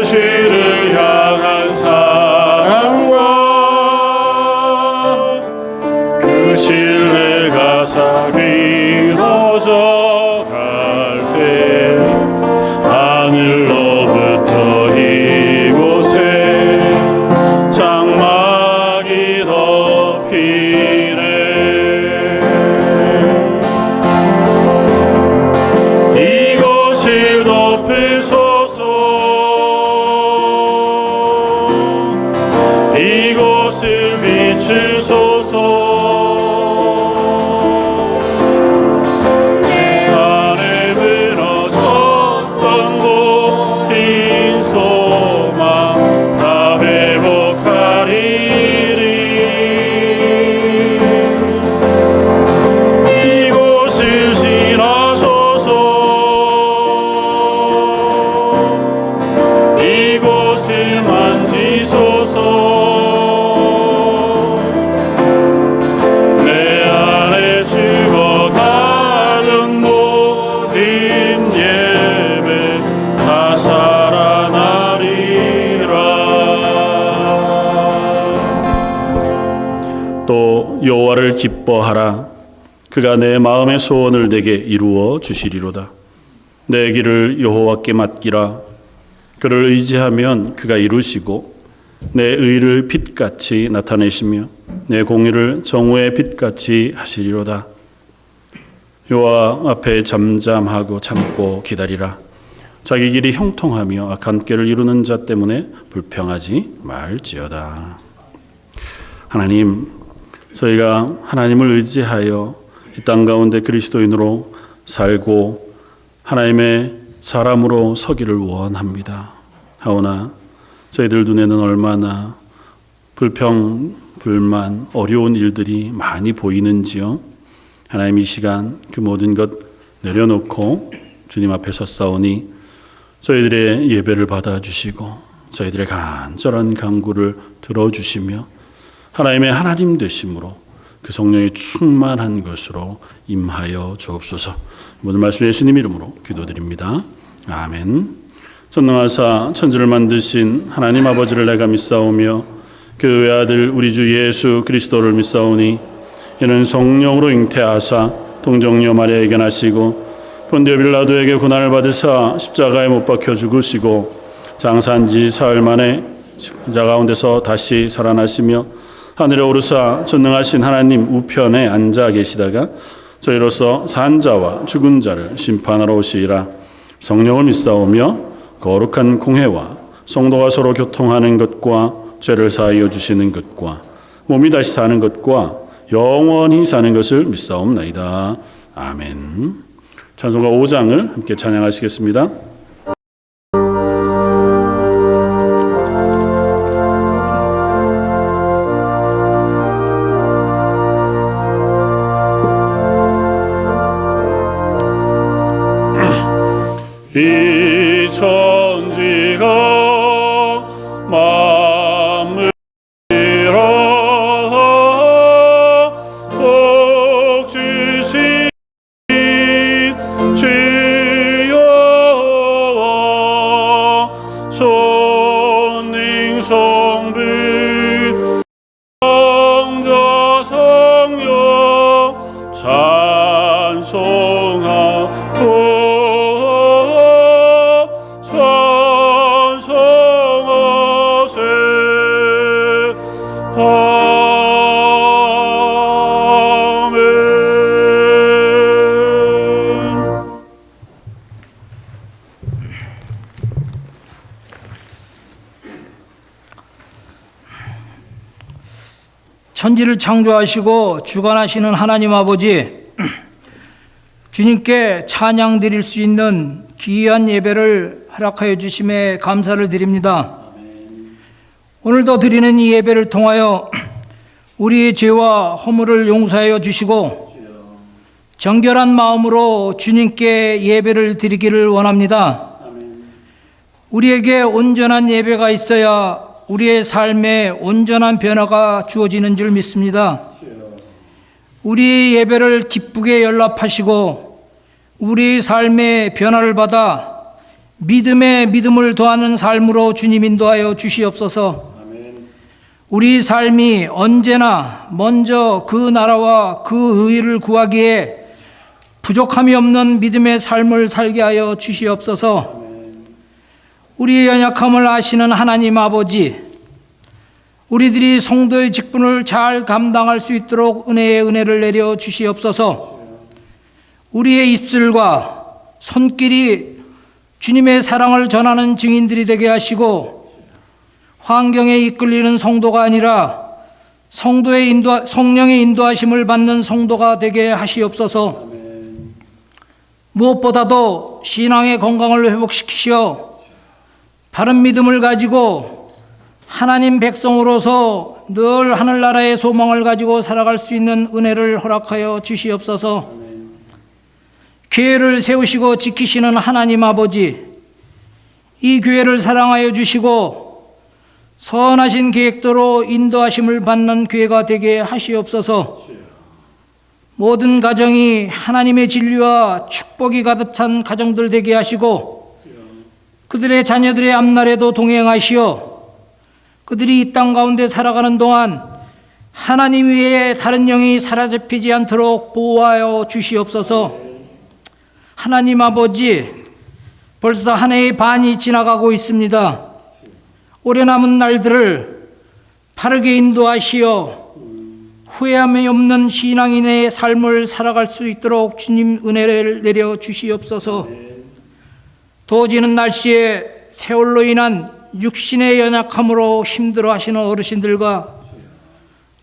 주를 향한 사랑과 그 신뢰가 사귀어져 갈 때 하늘로부터 이곳에 장막이 덮이네. 이곳을 덮으소서. 이곳을 비추소서. 또 여호와를 기뻐하라. 그가 내 마음의 소원을 내게 이루어 주시리로다. 내 길을 여호와께 맡기라. 그를 의지하면 그가 이루시고 내 의를 빛같이 나타내시며 내 공의를 정오의 빛같이 하시리로다. 여호와 앞에 잠잠하고 참고 기다리라. 자기 길이 형통하며 악한 꾀를 이루는 자 때문에 불평하지 말지어다. 하나님, 저희가 하나님을 의지하여 이 땅 가운데 그리스도인으로 살고 하나님의 사람으로 서기를 원합니다. 하오나 저희들 눈에는 얼마나 불평, 불만, 어려운 일들이 많이 보이는지요. 하나님, 이 시간 그 모든 것 내려놓고 주님 앞에 섰사오니 저희들의 예배를 받아주시고 저희들의 간절한 간구를 들어주시며 하나님의 하나님 되심으로 그 성령이 충만한 것으로 임하여 주옵소서. 모든 말씀 예수님 이름으로 기도드립니다. 아멘. 전능하사 천지를 만드신 하나님 아버지를 내가 믿사오며 그 외아들 우리 주 예수 그리스도를 믿사오니 이는 성령으로 잉태하사 동정녀 마리아에게 나시고 본디오 빌라도에게 고난을 받으사 십자가에 못 박혀 죽으시고 장사한 지 사흘 만에 십자 가운데서 다시 살아나시며 하늘에 오르사 전능하신 하나님 우편에 앉아 계시다가 저희로서 산 자와 죽은 자를 심판하러 오시리라. 성령을 믿사오며 거룩한 공회와 성도가 서로 교통하는 것과 죄를 사하여 주시는 것과 몸이 다시 사는 것과 영원히 사는 것을 믿사옵나이다. 아멘. 찬송가 5장을 함께 찬양하시겠습니다. 이 천지가 만물이라 복 주신 주여 손ning 성불 성자 성령 찬송하고 천지를 창조하시고 주관하시는 하나님 아버지, 주님께 찬양 드릴 수 있는 귀한 예배를 허락하여 주심에 감사를 드립니다. 오늘도 드리는 이 예배를 통하여 우리의 죄와 허물을 용서하여 주시고 정결한 마음으로 주님께 예배를 드리기를 원합니다. 우리에게 온전한 예배가 있어야 우리의 삶에 온전한 변화가 주어지는 줄 믿습니다. 우리의 예배를 기쁘게 연락하시고 우리의 삶의 변화를 받아 믿음에 믿음을 더하는 삶으로 주님 인도하여 주시옵소서. 우리 삶이 언제나 먼저 그 나라와 그 의를 구하기에 부족함이 없는 믿음의 삶을 살게 하여 주시옵소서. 우리의 연약함을 아시는 하나님 아버지, 우리들이 성도의 직분을 잘 감당할 수 있도록 은혜의 은혜를 내려 주시옵소서. 우리의 입술과 손길이 주님의 사랑을 전하는 증인들이 되게 하시고, 환경에 이끌리는 성도가 아니라 성령의 인도하심을 받는 성도가 되게 하시옵소서. 무엇보다도 신앙의 건강을 회복시키시어 바른 믿음을 가지고 하나님 백성으로서 늘 하늘나라의 소망을 가지고 살아갈 수 있는 은혜를 허락하여 주시옵소서. 교회를 세우시고 지키시는 하나님 아버지, 이 교회를 사랑하여 주시고 선하신 계획대로 인도하심을 받는 교회가 되게 하시옵소서. 모든 가정이 하나님의 진리와 축복이 가득 찬 가정들 되게 하시고, 그들의 자녀들의 앞날에도 동행하시어 그들이 이 땅 가운데 살아가는 동안 하나님 외에 다른 영이 사로잡히지 않도록 보호하여 주시옵소서. 하나님 아버지, 벌써 한 해의 반이 지나가고 있습니다. 올해 남은 날들을 바르게 인도하시어 후회함이 없는 신앙인의 삶을 살아갈 수 있도록 주님 은혜를 내려 주시옵소서. 더워지는 날씨에 세월로 인한 육신의 연약함으로 힘들어 하시는 어르신들과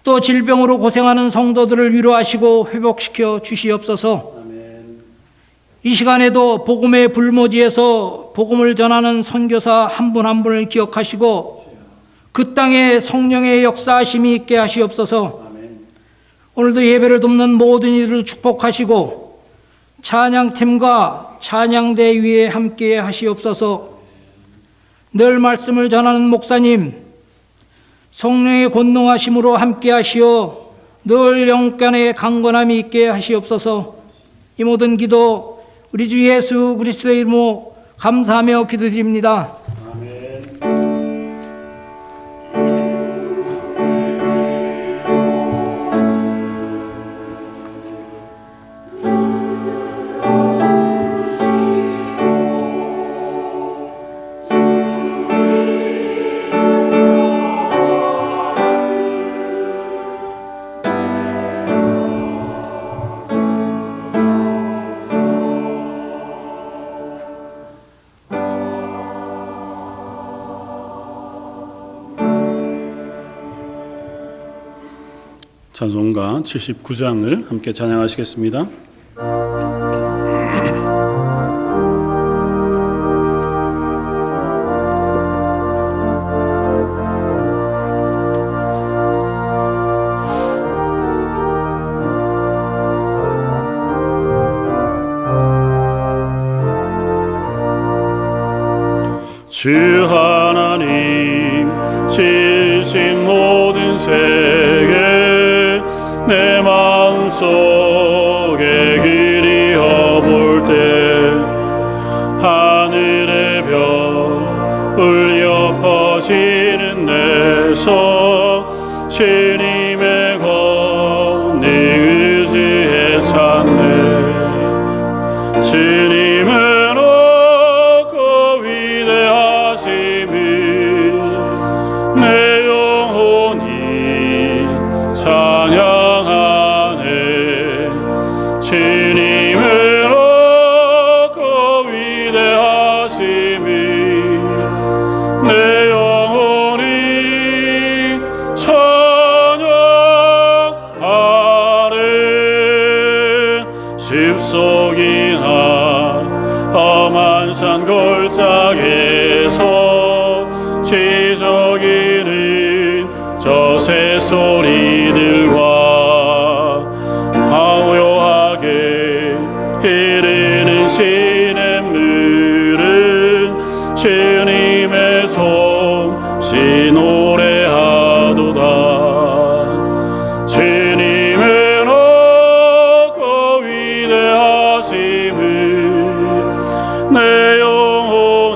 또 질병으로 고생하는 성도들을 위로하시고 회복시켜 주시옵소서. 이 시간에도 복음의 불모지에서 복음을 전하는 선교사 한 분 한 분을 기억하시고 그 땅에 성령의 역사하심이 있게 하시옵소서. 오늘도 예배를 돕는 모든 이들을 축복하시고 찬양팀과 찬양대 위에 함께 하시옵소서. 늘 말씀을 전하는 목사님, 성령의 권능하심으로 함께 하시어 늘 영간의 강건함이 있게 하시옵소서. 이 모든 기도 우리 주 예수 그리스도의 이름으로 감사하며 기도드립니다. 찬송가 79장을 함께 찬양하시겠습니다. 주 하나님 지으신 모든 세계 내 마음속에 그리워볼 때 하늘의 별 울려 퍼지는 내서 주님의 권능 의지에 찾네. 주님은 높고 위대하심을 내 영혼이 찬양하네. 주님은 높고 위대하심을 내 영혼이 찬양하네. 숲속이나 험한 산 골짜기에서 지저귀는 저 새소리들과 하오요하게 흐르는 시냇물은 주님의 솜씨 노래하도다. 주님은 높고 위대하심을 내 영혼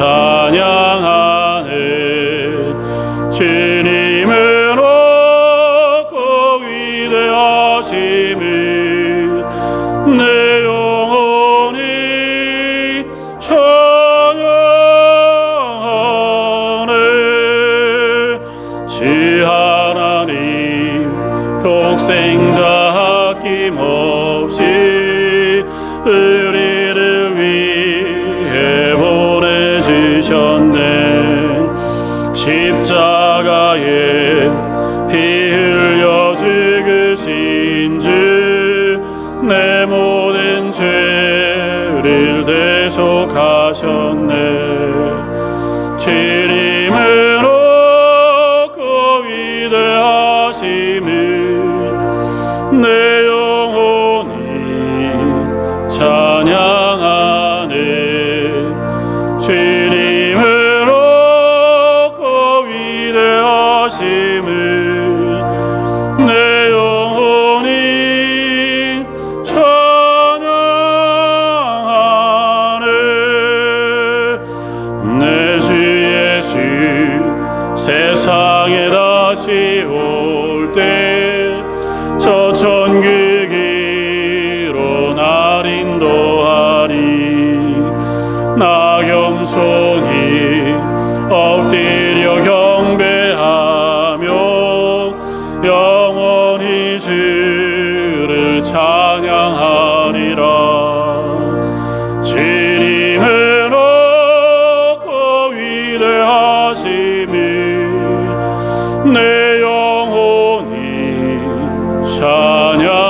찬양하네. 주님은 높고 위대하심을 내 영혼이 찬양하네. 주 하나님 독생자 아낌없이 우리를 위해 보내주셨네. 십자가에 피 흘려 죽으신 주 내 모든 죄를 대속하셨네. 주님은 높고 위대하심을 내 영혼이 찬양하네. 주님은 높고 위대하심을 내 영혼이 찬양하네. 내 주 예수 세상에 다시 올 때 저 천국으로 날 인도하리. 나 겸손히 엎드려 경배하며 영원히 주를 찬양하리라. 주님은 높고 위대하심을 내 영혼이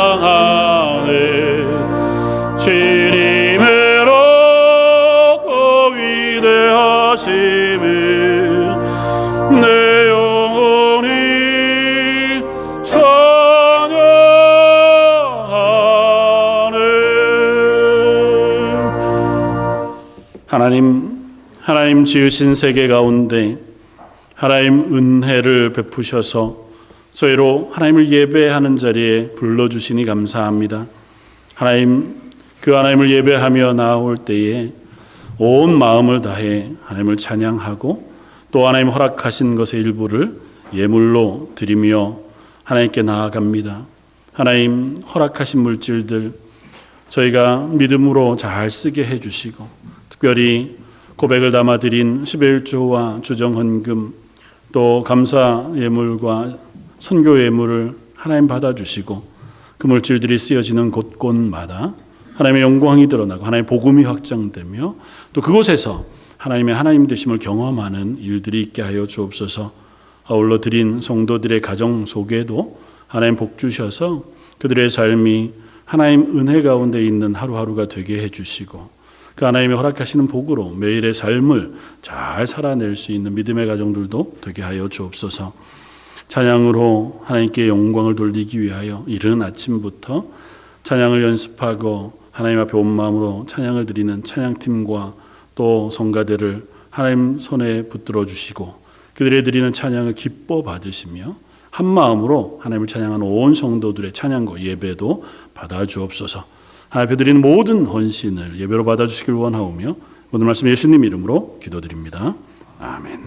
찬양하네. 주님은 높고 위대하심을 내 영혼이 찬양하네. 하나님 지으신 세계 가운데 하나님 은혜를 베푸셔서 저희로 하나님을 예배하는 자리에 불러주시니 감사합니다. 하나님, 그 하나님을 예배하며 나올 때에 온 마음을 다해 하나님을 찬양하고 또 하나님 허락하신 것의 일부를 예물로 드리며 하나님께 나아갑니다. 하나님 허락하신 물질들 저희가 믿음으로 잘 쓰게 해주시고 특별히 고백을 담아드린 11조와 주정헌금 또 감사 예물과 선교 예물을 하나님 받아주시고 그 물질들이 쓰여지는 곳곳마다 하나님의 영광이 드러나고 하나님의 복음이 확장되며 또 그곳에서 하나님의 하나님 되심을 경험하는 일들이 있게 하여 주옵소서. 아울러 드린 성도들의 가정 속에도 하나님 복 주셔서 그들의 삶이 하나님 은혜 가운데 있는 하루하루가 되게 해주시고 그 하나님의 허락하시는 복으로 매일의 삶을 잘 살아낼 수 있는 믿음의 가정들도 되게 하여 주옵소서. 찬양으로 하나님께 영광을 돌리기 위하여 이른 아침부터 찬양을 연습하고 하나님 앞에 온 마음으로 찬양을 드리는 찬양팀과 또 성가대를 하나님 손에 붙들어 주시고 그들의 드리는 찬양을 기뻐 받으시며 한 마음으로 하나님을 찬양하는 온 성도들의 찬양과 예배도 받아 주옵소서. 하나님 앞에 드리는 모든 헌신을 예배로 받아 주시길 원하오며 오늘 말씀 예수님 이름으로 기도드립니다. 아멘.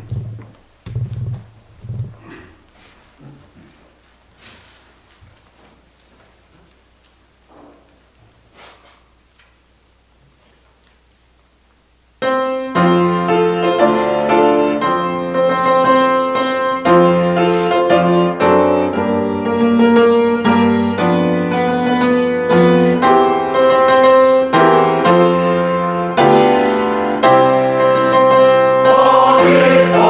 Amen.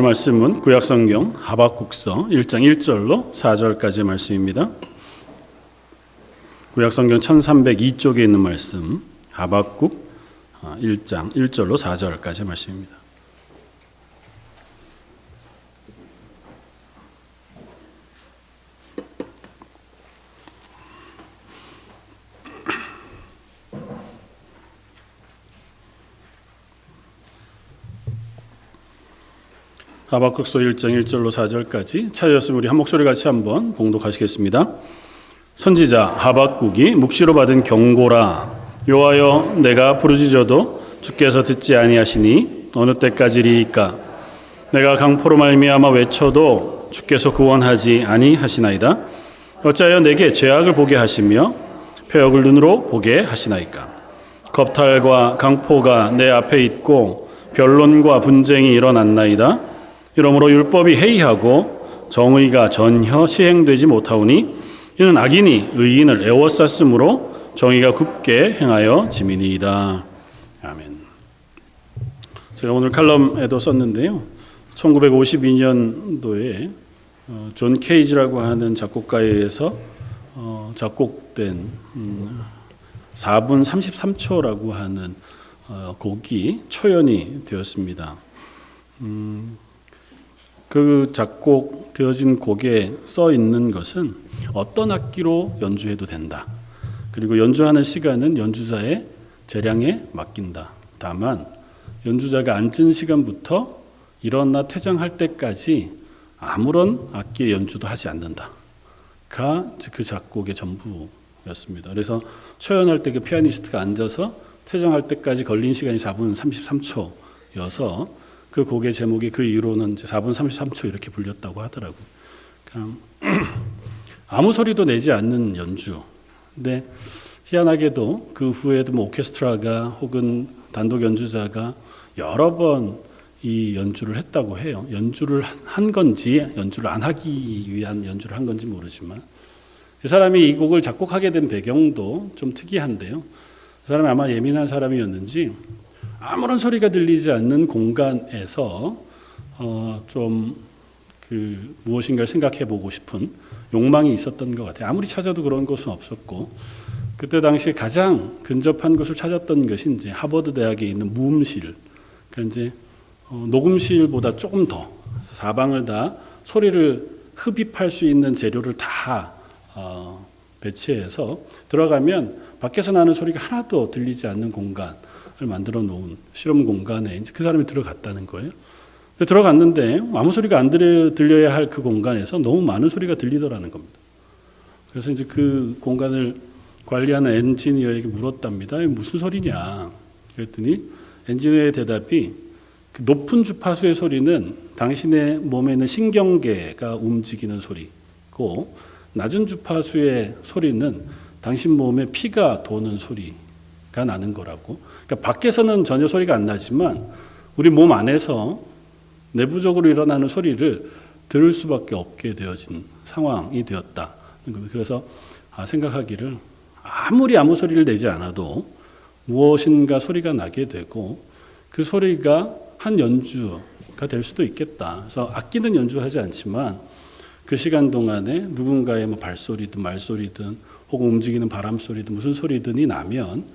말씀은 구약성경 하박국서 1장 1절로 4절까지의 말씀입니다. 구약성경 1302쪽에 있는 말씀 하박국 1장 1절로 4절까지의 말씀입니다. 하박국서 1장 1절로 4절까지 찾으셨으면 우리 한 목소리 같이 한번 봉독하시겠습니다. 선지자 하박국이 묵시로 받은 경고라. 여호와여, 내가 부르짖어도 주께서 듣지 아니하시니 어느 때까지리이까. 내가 강포로 말미암아 외쳐도 주께서 구원하지 아니하시나이다. 어찌하여 내게 죄악을 보게 하시며 표역을 눈으로 보게 하시나이까. 겁탈과 강포가 내 앞에 있고 변론과 분쟁이 일어났나이다. 이러므로 율법이 해이하고 정의가 전혀 시행되지 못하오니 이는 악인이 의인을 애워쌌으므로 정의가 굳게 행하여 지민이이다. 아멘. 제가 오늘 칼럼에도 썼는데요. 1952년도에 존 케이지라고 하는 작곡가에 의해서 작곡된 4분 33초라고 하는 곡이 초연이 되었습니다. 그 작곡되어진 곡에 써 있는 것은 어떤 악기로 연주해도 된다. 그리고 연주하는 시간은 연주자의 재량에 맡긴다. 다만 연주자가 앉은 시간부터 일어나 퇴장할 때까지 아무런 악기의 연주도 하지 않는다가 그 작곡의 전부였습니다. 그래서 초연할 때 그 피아니스트가 앉아서 퇴장할 때까지 걸린 시간이 4분 33초여서 그 곡의 제목이 그 이후로는 4분 33초 이렇게 불렸다고 하더라고요. 아무 소리도 내지 않는 연주. 근데 희한하게도 그 후에도 뭐 오케스트라가 혹은 단독 연주자가 여러 번 이 연주를 했다고 해요. 연주를 한 건지 연주를 안 하기 위한 연주를 한 건지 모르지만 이 사람이 이 곡을 작곡하게 된 배경도 좀 특이한데요. 그 사람이 아마 예민한 사람이었는지 아무런 소리가 들리지 않는 공간에서 좀 무엇인가를 생각해 보고 싶은 욕망이 있었던 것 같아요. 아무리 찾아도 그런 곳은 없었고 그때 당시에 가장 근접한 곳을 찾았던 것이 이제 하버드 대학에 있는 무음실. 그러니까 이제 녹음실보다 조금 더 사방을 다 소리를 흡입할 수 있는 재료를 다 배치해서 들어가면 밖에서 나는 소리가 하나도 들리지 않는 공간을 만들어 놓은 실험 공간에 이제 그 사람이 들어갔다는 거예요. 근데 들어갔는데 아무 소리가 안 들려야 할 그 공간에서 너무 많은 소리가 들리더라는 겁니다. 그래서 이제 그 공간을 관리하는 엔지니어에게 물었답니다. 무슨 소리냐? 그랬더니 엔지니어의 대답이 그 높은 주파수의 소리는 당신의 몸에 있는 신경계가 움직이는 소리고 낮은 주파수의 소리는 당신 몸에 피가 도는 소리가 나는 거라고. 그러니까 밖에서는 전혀 소리가 안 나지만 우리 몸 안에서 내부적으로 일어나는 소리를 들을 수밖에 없게 되어진 상황이 되었다. 그래서 생각하기를 아무리 아무 소리를 내지 않아도 무엇인가 소리가 나게 되고 그 소리가 한 연주가 될 수도 있겠다. 그래서 악기는 연주하지 않지만 그 시간 동안에 누군가의 뭐 발소리든 말소리든 혹은 움직이는 바람 소리든 무슨 소리든이 나면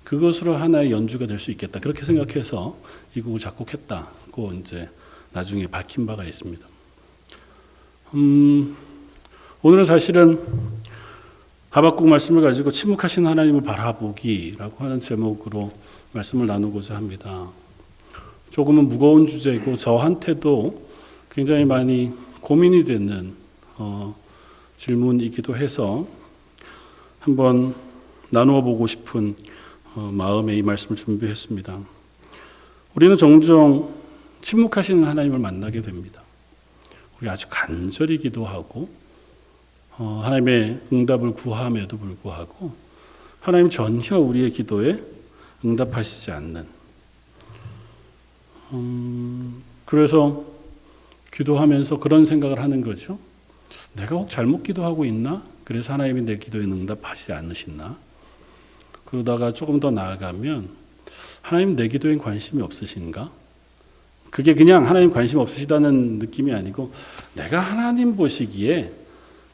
그것으로 하나의 연주가 될 수 있겠다. 그렇게 생각해서 이 곡을 작곡했다고 이제 나중에 밝힌 바가 있습니다. 오늘은 사실은 하박국 말씀을 가지고 침묵하신 하나님을 바라보기라고 하는 제목으로 말씀을 나누고자 합니다. 조금은 무거운 주제이고 저한테도 굉장히 많이 고민이 되는 질문이기도 해서 한번 나누어 보고 싶은 마음에 이 말씀을 준비했습니다. 우리는 종종 침묵하시는 하나님을 만나게 됩니다. 우리 아주 간절히 기도하고 하나님의 응답을 구함에도 불구하고 하나님 전혀 우리의 기도에 응답하시지 않는 그래서 기도하면서 그런 생각을 하는 거죠. 내가 혹 잘못 기도하고 있나? 그래서 하나님이 내 기도에 응답하시지 않으시나? 그러다가 조금 더 나아가면 하나님 내 기도엔 관심이 없으신가? 그게 그냥 하나님 관심 없으시다는 느낌이 아니고 내가 하나님 보시기에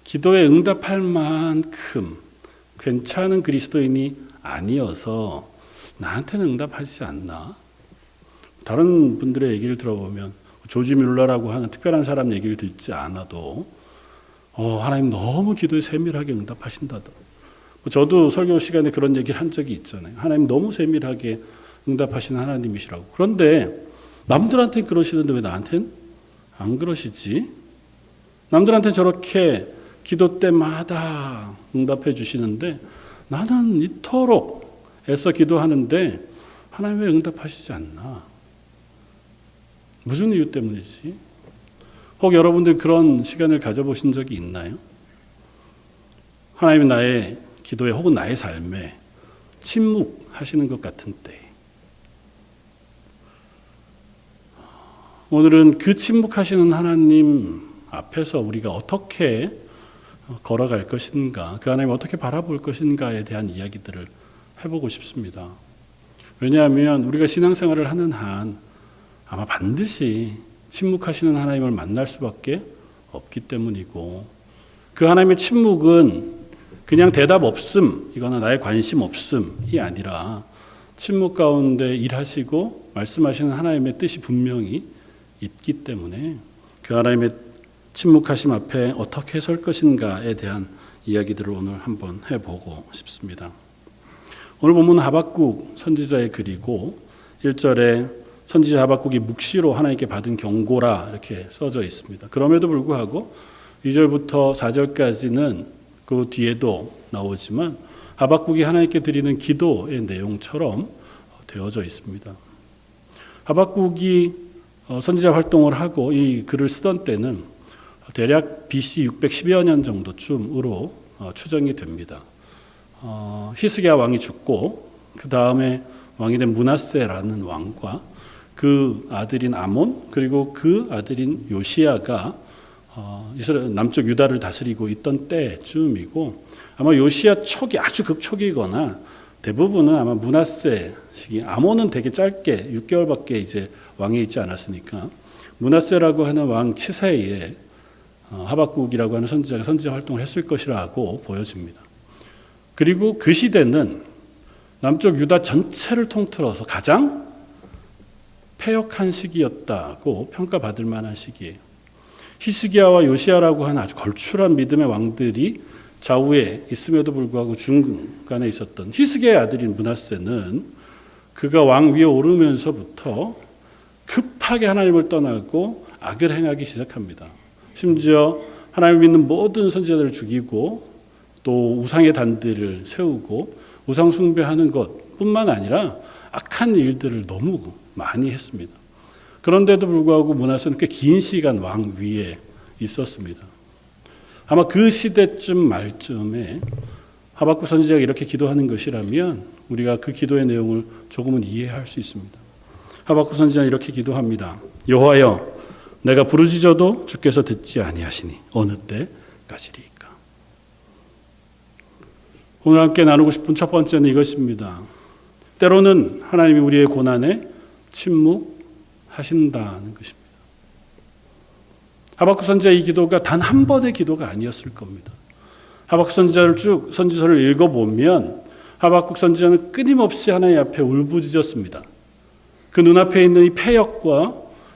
기도에 응답할 만큼 괜찮은 그리스도인이 아니어서 나한테는 응답하지 않나? 다른 분들의 얘기를 들어보면 조지 뮬러라고 하는 특별한 사람 얘기를 듣지 않아도 하나님 너무 기도에 세밀하게 응답하신다더. 저도 설교 시간에 그런 얘기를 한 적이 있잖아요. 하나님 너무 세밀하게 응답하시는 하나님이시라고. 그런데 남들한테는 그러시는데 왜 나한테는 안 그러시지? 남들한테 저렇게 기도 때마다 응답해 주시는데 나는 이토록 애써 기도하는데 하나님 왜 응답하시지 않나? 무슨 이유 때문이지? 혹 여러분들 그런 시간을 가져보신 적이 있나요? 하나님이 나의 기도에 혹은 나의 삶에 침묵하시는 것 같은 때. 오늘은 그 침묵하시는 하나님 앞에서 우리가 어떻게 걸어갈 것인가, 그 하나님 어떻게 바라볼 것인가에 대한 이야기들을 해보고 싶습니다. 왜냐하면 우리가 신앙생활을 하는 한 아마 반드시 침묵하시는 하나님을 만날 수밖에 없기 때문이고, 그 하나님의 침묵은 그냥 대답 없음, 이거나 나의 관심 없음이 아니라 침묵 가운데 일하시고 말씀하시는 하나님의 뜻이 분명히 있기 때문에 그 하나님의 침묵하심 앞에 어떻게 설 것인가에 대한 이야기들을 오늘 한번 해보고 싶습니다. 오늘 본문은 하박국 선지자의 글이고 1절에 선지자 하박국이 묵시로 하나님께 받은 경고라 이렇게 써져 있습니다. 그럼에도 불구하고 2절부터 4절까지는 그 뒤에도 나오지만 하박국이 하나님께 드리는 기도의 내용처럼 되어져 있습니다. 하박국이 선지자 활동을 하고 이 글을 쓰던 때는 대략 BC 610여 년 정도쯤으로 추정이 됩니다. 히스기야 왕이 죽고 그 다음에 왕이 된 므낫세라는 왕과 그 아들인 아몬 그리고 그 아들인 요시야가 이스라엘 남쪽 유다를 다스리고 있던 때쯤이고 아마 요시야 초기 아주 극초기거나 대부분은 아마 므낫세 시기, 아몬은 되게 짧게 6개월밖에 이제 왕에 있지 않았으니까 므낫세라고 하는 왕 치세에 하박국이라고 하는 선지자가 선지자 활동을 했을 것이라고 보여집니다. 그리고 그 시대는 남쪽 유다 전체를 통틀어서 가장 패역한 시기였다고 평가받을 만한 시기예요. 히스기야와 요시야라고 하는 아주 걸출한 믿음의 왕들이 좌우에 있음에도 불구하고 중간에 있었던 히스기야의 아들인 므낫세는 그가 왕 위에 오르면서부터 급하게 하나님을 떠나고 악을 행하기 시작합니다. 심지어 하나님을 믿는 모든 선지자들을 죽이고 또 우상의 단들을 세우고 우상 숭배하는 것뿐만 아니라 악한 일들을 너무 많이 했습니다. 그런데도 불구하고 므낫세는 꽤 긴 시간 왕 위에 있었습니다. 아마 그 시대쯤 말쯤에 하박국 선지자가 이렇게 기도하는 것이라면 우리가 그 기도의 내용을 조금은 이해할 수 있습니다. 하박국 선지자는 이렇게 기도합니다. 여호와여, 내가 부르짖어도 주께서 듣지 아니하시니 어느 때까지리이까. 오늘 함께 나누고 싶은 첫 번째는 이것입니다. 때로는 하나님이 우리의 고난에 침묵하신다는 것입니다. 하박국 선지자의 이 기도가 단 한 번의 기도가 아니었을 겁니다. 하박국 선지자를 쭉 선지서를 읽어보면 하박국 선지자는 끊임없이 하나님 앞에 울부짖었습니다. 그 눈앞에 있는 이 패역과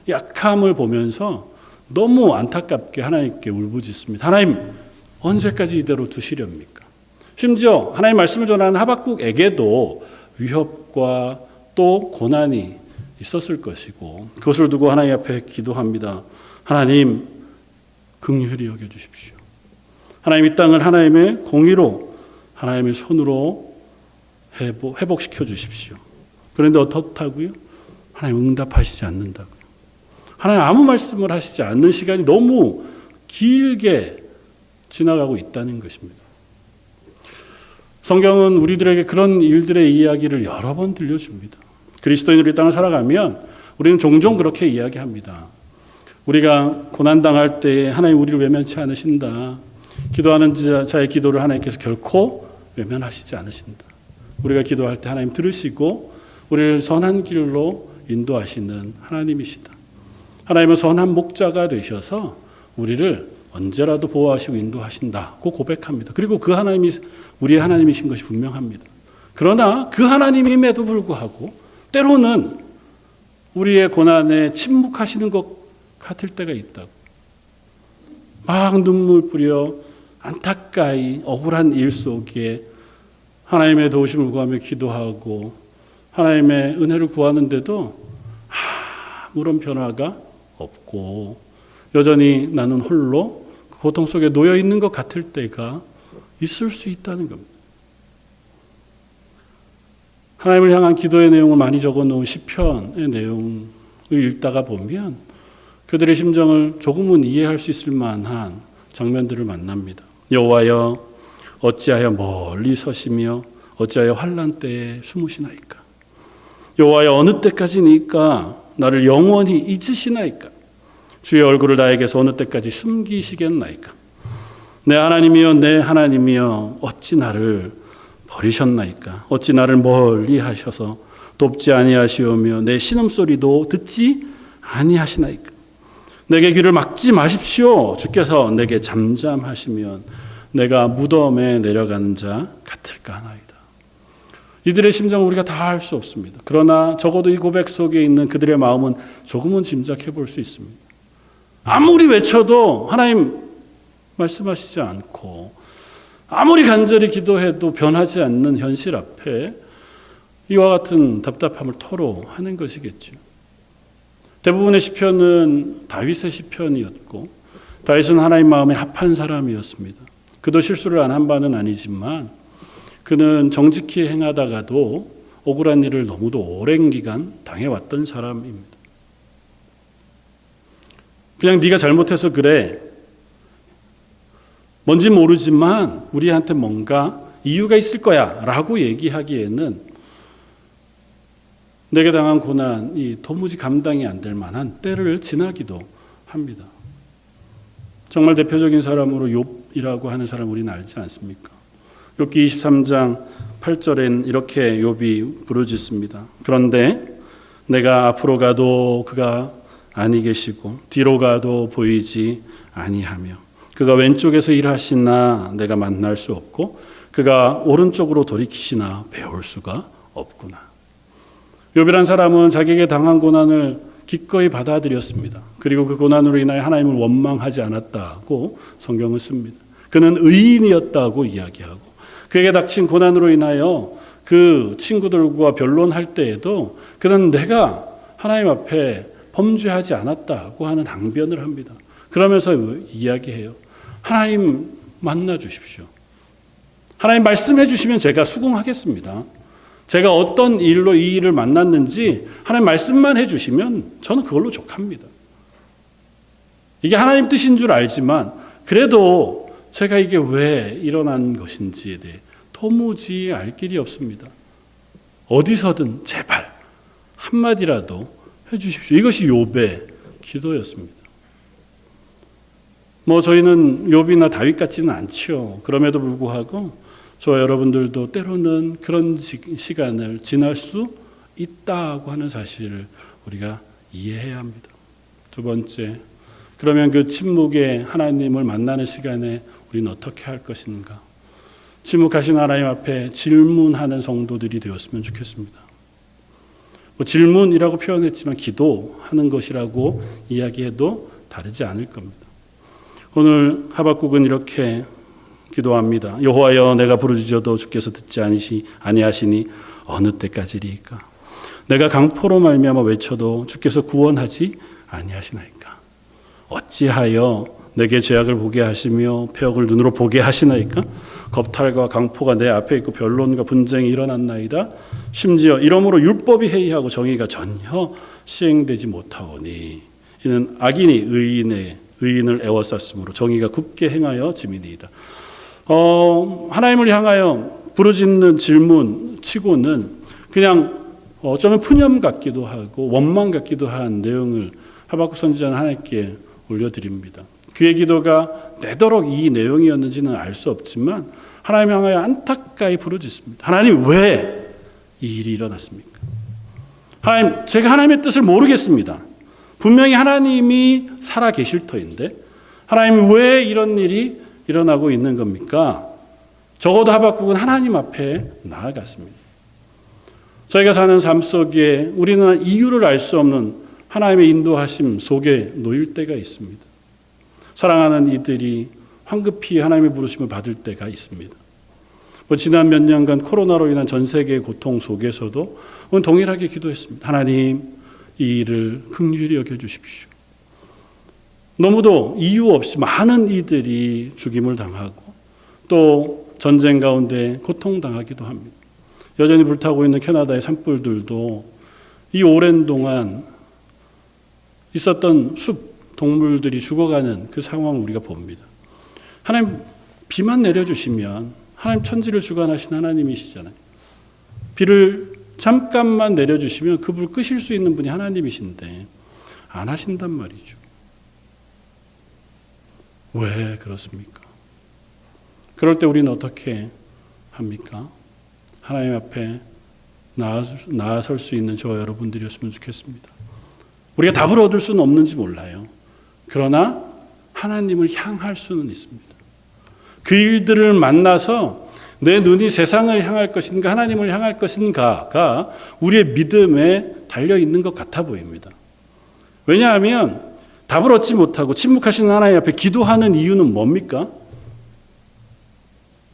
약함을 보면서 너무 안타깝게 하나님께 울부짖습니다. 하나님, 언제까지 이대로 두시렵니까? 심지어 하나님 말씀을 전하는 하박국에게도 위협과 또 고난이 있었을 것이고 그것을 두고 하나님 앞에 기도합니다. 하나님, 긍휼히 여겨주십시오. 하나님, 이 땅을 하나님의 공의로 하나님의 손으로 회복시켜 주십시오. 그런데 어떻다고요? 하나님 응답하시지 않는다고요. 하나님 아무 말씀을 하시지 않는 시간이 너무 길게 지나가고 있다는 것입니다. 성경은 우리들에게 그런 일들의 이야기를 여러 번 들려줍니다. 그리스도인으로 이 땅을 살아가면 우리는 종종 그렇게 이야기합니다. 우리가 고난당할 때 하나님 우리를 외면치 않으신다. 기도하는 자의 기도를 하나님께서 결코 외면하시지 않으신다. 우리가 기도할 때 하나님 들으시고 우리를 선한 길로 인도하시는 하나님이시다. 하나님은 선한 목자가 되셔서 우리를 언제라도 보호하시고 인도하신다고 고백합니다. 그리고 그 하나님이 우리의 하나님이신 것이 분명합니다. 그러나 그 하나님임에도 불구하고 때로는 우리의 고난에 침묵하시는 것 같을 때가 있다고. 막 눈물 뿌려 안타까이 억울한 일 속에 하나님의 도우심을 구하며 기도하고 하나님의 은혜를 구하는데도 아무런 변화가 없고 여전히 나는 홀로 그 고통 속에 놓여 있는 것 같을 때가 있을 수 있다는 겁니다. 하나님을 향한 기도의 내용을 많이 적어놓은 시편의 내용을 읽다가 보면 그들의 심정을 조금은 이해할 수 있을 만한 장면들을 만납니다. 여호와여 어찌하여 멀리 서시며 어찌하여 환난 때에 숨으시나이까. 여호와여 어느 때까지니까 나를 영원히 잊으시나이까. 주의 얼굴을 나에게서 어느 때까지 숨기시겠나이까. 내 하나님이여 내 하나님이여 어찌 나를 버리셨나이까. 어찌 나를 멀리 하셔서 돕지 아니하시오며 내 신음소리도 듣지 아니하시나이까. 내게 귀를 막지 마십시오. 주께서 내게 잠잠하시면 내가 무덤에 내려가는 자 같을까 하나이다. 이들의 심정은 우리가 다 알 수 없습니다. 그러나 적어도 이 고백 속에 있는 그들의 마음은 조금은 짐작해 볼 수 있습니다. 아무리 외쳐도 하나님 말씀하시지 않고 아무리 간절히 기도해도 변하지 않는 현실 앞에 이와 같은 답답함을 토로하는 것이겠죠. 대부분의 시편은 다윗의 시편이었고 다윗은 하나님 마음에 합한 사람이었습니다. 그도 실수를 안 한 바는 아니지만 그는 정직히 행하다가도 억울한 일을 너무도 오랜 기간 당해왔던 사람입니다. 그냥 네가 잘못해서 그래. 뭔지 모르지만 우리한테 뭔가 이유가 있을 거야 라고 얘기하기에는 내게 당한 고난이 도무지 감당이 안 될 만한 때를 지나기도 합니다. 정말 대표적인 사람으로 욥이라고 하는 사람 우리는 알지 않습니까? 욥기 23장 8절엔 이렇게 욥이 부르짖습니다. 그런데 내가 앞으로 가도 그가 아니 계시고 뒤로 가도 보이지 아니하며 그가 왼쪽에서 일하시나 내가 만날 수 없고 그가 오른쪽으로 돌이키시나 배울 수가 없구나. 욥이란 사람은 자기에게 당한 고난을 기꺼이 받아들였습니다. 그리고 그 고난으로 인하여 하나님을 원망하지 않았다고 성경은 씁니다. 그는 의인이었다고 이야기하고 그에게 닥친 고난으로 인하여 그 친구들과 변론할 때에도 그는 내가 하나님 앞에 범죄하지 않았다고 하는 항변을 합니다. 그러면서 이야기해요. 하나님 만나 주십시오. 하나님 말씀해 주시면 제가 수긍하겠습니다. 제가 어떤 일로 이 일을 만났는지 하나님 말씀만 해 주시면 저는 그걸로 족합니다. 이게 하나님 뜻인 줄 알지만 그래도 제가 이게 왜 일어난 것인지에 대해 도무지 알 길이 없습니다. 어디서든 제발 한마디라도 해 주십시오. 이것이 욥의 기도였습니다. 저희는 욥이나 다윗 같지는 않죠. 그럼에도 불구하고 저와 여러분들도 때로는 그런 시간을 지날 수 있다고 하는 사실을 우리가 이해해야 합니다. 두 번째, 그러면 그 침묵의 하나님을 만나는 시간에 우리는 어떻게 할 것인가? 침묵하신 하나님 앞에 질문하는 성도들이 되었으면 좋겠습니다. 질문이라고 표현했지만 기도하는 것이라고 이야기해도 다르지 않을 겁니다. 오늘 하박국은 이렇게 기도합니다. 여호와여 내가 부르짖어도 주께서 듣지 아니하시니 어느 때까지리이까. 내가 강포로 말미암아 외쳐도 주께서 구원하지 아니하시나이까. 어찌하여 내게 죄악을 보게 하시며 폐역을 눈으로 보게 하시나이까. 겁탈과 강포가 내 앞에 있고 변론과 분쟁이 일어났나이다. 심지어 이러므로 율법이 해이하고 정의가 전혀 시행되지 못하오니 이는 악인이 의인을 애워쌌으므로 정의가 굽게 행하여 지민이이다. 하나님을 향하여 부르짖는 질문 치고는 그냥 어쩌면 푸념 같기도 하고 원망 같기도 한 내용을 하박국 선지자는 하나님께 올려드립니다. 그의 기도가 내도록 이 내용이었는지는 알 수 없지만 하나님 향하여 안타까이 부르짖습니다. 하나님 왜 이 일이 일어났습니까? 하나님 제가 하나님의 뜻을 모르겠습니다. 분명히 하나님이 살아 계실 터인데 하나님이 왜 이런 일이 일어나고 있는 겁니까? 적어도 하박국은 하나님 앞에 나아갔습니다. 저희가 사는 삶 속에 우리는 이유를 알 수 없는 하나님의 인도하심 속에 놓일 때가 있습니다. 사랑하는 이들이 황급히 하나님의 부르심을 받을 때가 있습니다. 지난 몇 년간 코로나로 인한 전 세계의 고통 속에서도 동일하게 기도했습니다. 하나님, 이 일을 긍휼히 여겨주십시오. 너무도 이유 없이 많은 이들이 죽임을 당하고 또 전쟁 가운데 고통당하기도 합니다. 여전히 불타고 있는 캐나다의 산불들도 이 오랜 동안 있었던 숲 동물들이 죽어가는 그 상황을 우리가 봅니다. 하나님 비만 내려주시면 하나님 천지를 주관하신 하나님이시잖아요. 비를 잠깐만 내려주시면 그 불 끄실 수 있는 분이 하나님이신데 안 하신단 말이죠. 왜 그렇습니까? 그럴 때 우리는 어떻게 합니까? 하나님 앞에 나아설 수 있는 저와 여러분들이었으면 좋겠습니다. 우리가 답을 얻을 수는 없는지 몰라요. 그러나 하나님을 향할 수는 있습니다. 그 일들을 만나서 내 눈이 세상을 향할 것인가 하나님을 향할 것인가가 우리의 믿음에 달려있는 것 같아 보입니다. 왜냐하면 답을 얻지 못하고 침묵하시는 하나님 앞에 기도하는 이유는 뭡니까?